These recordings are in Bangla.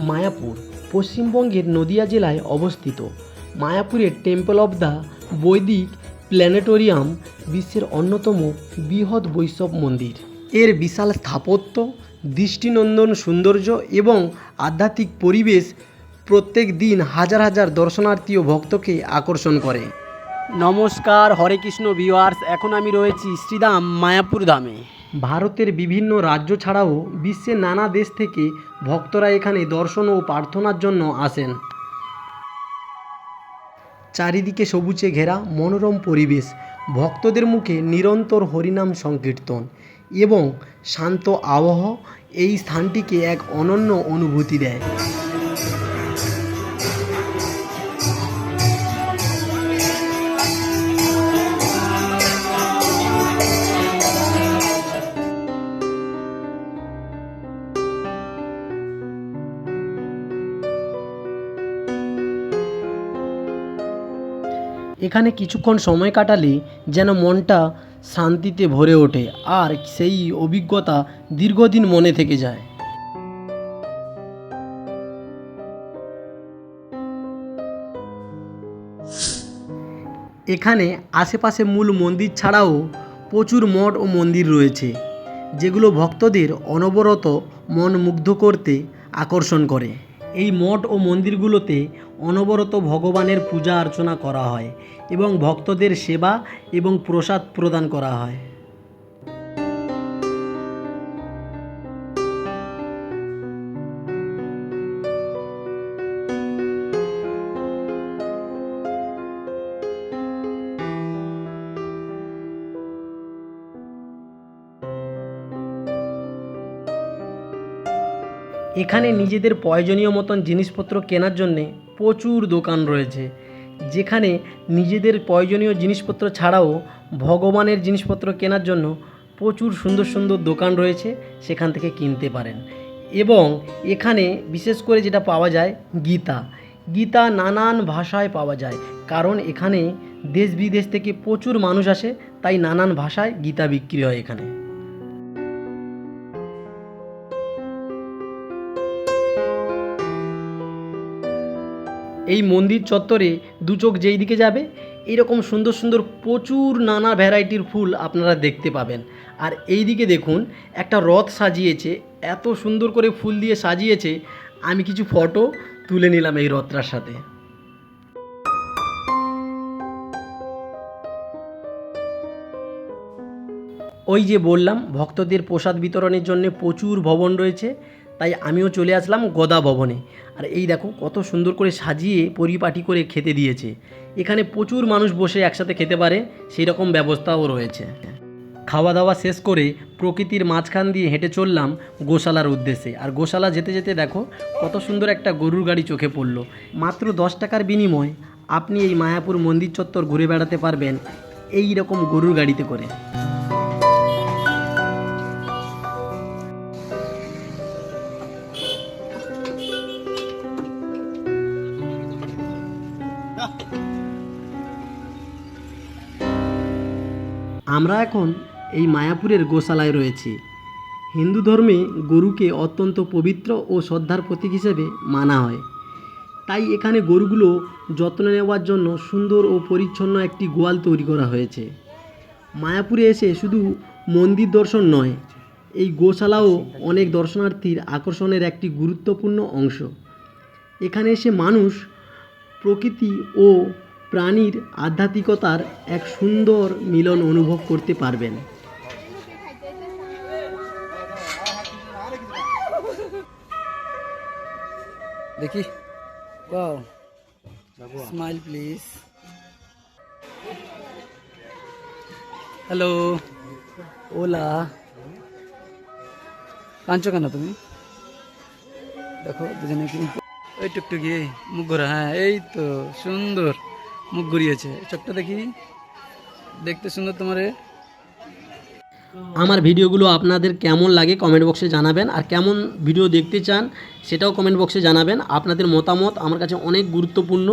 মায়াপুর পশ্চিমবঙ্গের নদিয়া জেলায় অবস্থিত। মায়াপুরের টেম্পল অব দ্য বৈদিক প্ল্যানেটোরিয়াম বিশ্বের অন্যতম বৃহৎ বৈষ্ণব মন্দির। এর বিশাল স্থাপত্য, দৃষ্টিনন্দন সৌন্দর্য এবং আধ্যাত্মিক পরিবেশ প্রত্যেক দিন হাজার হাজার দর্শনার্থী ও ভক্তকে আকর্ষণ করে। নমস্কার, হরে কৃষ্ণ ভিউয়ার্স। এখন আমি রয়েছি শ্রীধাম মায়াপুর ধামে। ভারতের বিভিন্ন রাজ্য ছাড়াও বিশ্বের নানা দেশ থেকে ভক্তরা এখানে দর্শন ও প্রার্থনার জন্য আসেন। চারিদিকে সবুজে ঘেরা মনোরম পরিবেশ, ভক্তদের মুখে নিরন্তর হরিনাম সংকীর্তন এবং শান্ত আবহাওয়া এই স্থানটিকে এক অনন্য অনুভূতি দেয়। এখানে কিছুক্ষণ সময় কাটালে যেন মনটা শান্তিতে ভরে ওঠে আর সেই অভিজ্ঞতা দীর্ঘদিন মনে থেকে যায়। এখানে আশেপাশে মূল মন্দির ছাড়াও প্রচুর মঠ ও মন্দির রয়েছে, যেগুলো ভক্তদের অনবরত মন মুগ্ধ করতে আকর্ষণ করে। এই মঠ ও মন্দিরগুলোতে অনবরত ভগবানের পূজা অর্চনা করা হয় এবং ভক্তদের সেবা এবং প্রসাদ প্রদান করা হয়। এখানে নিজেদের প্রয়োজনীয় মতন জিনিসপত্র কেনার জন্যে প্রচুর দোকান রয়েছে, যেখানে নিজেদের প্রয়োজনীয় জিনিসপত্র ছাড়াও ভগবানের জিনিসপত্র কেনার জন্য প্রচুর সুন্দর সুন্দর দোকান রয়েছে, সেখান থেকে কিনতে পারেন। এবং এখানে বিশেষ করে যেটা পাওয়া যায় গীতা নানান ভাষায় পাওয়া যায়, কারণ এখানে দেশ বিদেশ থেকে প্রচুর মানুষ আসে, তাই নানান ভাষায় গীতা বিক্রি হয় এখানে। এই মন্দির চত্বরে দু চোখ যেই দিকে যাবে এরকম সুন্দর সুন্দর প্রচুর নানা ভ্যারাইটির ফুল আপনারা দেখতে পাবেন। আর এই দিকে দেখুন, একটা রথ সাজিয়েছে, এত সুন্দর করে ফুল দিয়ে সাজিয়েছে, আমি কিছু ফটো তুলে নিলাম এই রথটার সাথে। ওই যে বললাম, ভক্তদের প্রসাদ বিতরণের জন্য প্রচুর ভবন রয়েছে, তাই আমিও চলে আসলাম গদা ভবনে। আর এই দেখো কত সুন্দর করে সাজিয়ে পরিপাটি করে খেতে দিয়েছে। এখানে প্রচুর মানুষ বসে একসাথে খেতে পারে, সেই রকম ব্যবস্থাও রয়েছে। খাওয়া দাওয়া শেষ করে প্রকৃতির মাঝখান দিয়ে হেঁটে চললাম গোশালার উদ্দেশ্যে। আর গোশালা যেতে যেতে দেখো কত সুন্দর একটা গরুর গাড়ি চোখে পড়লো। মাত্র 10 টাকার বিনিময়ে আপনি এই মায়াপুর মন্দির চত্বর ঘুরে বেড়াতে পারবেন এই রকম গরুর গাড়িতে করে। আমরা এখন এই মায়াপুরের গোশালায় রয়েছি। হিন্দু ধর্মে গরুকে অত্যন্ত পবিত্র ও শ্রদ্ধার প্রতীক হিসেবে মানা হয়, তাই এখানে গরুগুলো যত্ন নেওয়ার জন্য সুন্দর ও পরিচ্ছন্ন একটি গোয়াল তৈরি করা হয়েছে। মায়াপুরে এসে শুধু মন্দির দর্শন নয়, এই গোশালাও অনেক দর্শনার্থীর আকর্ষণের একটি গুরুত্বপূর্ণ অংশ। এখানে এসে মানুষ প্রকৃতি ও প্রাণীর আধ্যাত্মিকতার এক সুন্দর মিলন অনুভব করতে পারবেন। দেখি, wow, smile please. Hello, OLA, কাঁদছো কেন তুমি? দেখো দুজনে কি ওই টুকটুকি মুখ ঘোরা। হ্যাঁ, এই তো সুন্দর মুখ ঘুরিয়েছে, চোখটা দেখি, দেখতে সুন্দর তোমারে। আমার ভিডিওগুলো আপনাদের কেমন লাগে কমেন্ট বক্সে জানাবেন, আর কেমন ভিডিও দেখতে চান সেটাও কমেন্ট বক্সে জানাবেন। আপনাদের মতামত আমার কাছে অনেক গুরুত্বপূর্ণ।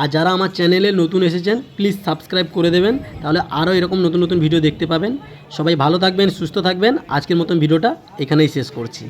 আর যারা আমার চ্যানেলে নতুন এসেছেন প্লিজ সাবস্ক্রাইব করে দেবেন, তাহলে আরও এরকম নতুন নতুন ভিডিও দেখতে পাবেন। সবাই ভালো থাকবেন, সুস্থ থাকবেন। আজকের মতন ভিডিওটা এখানেই শেষ করছি।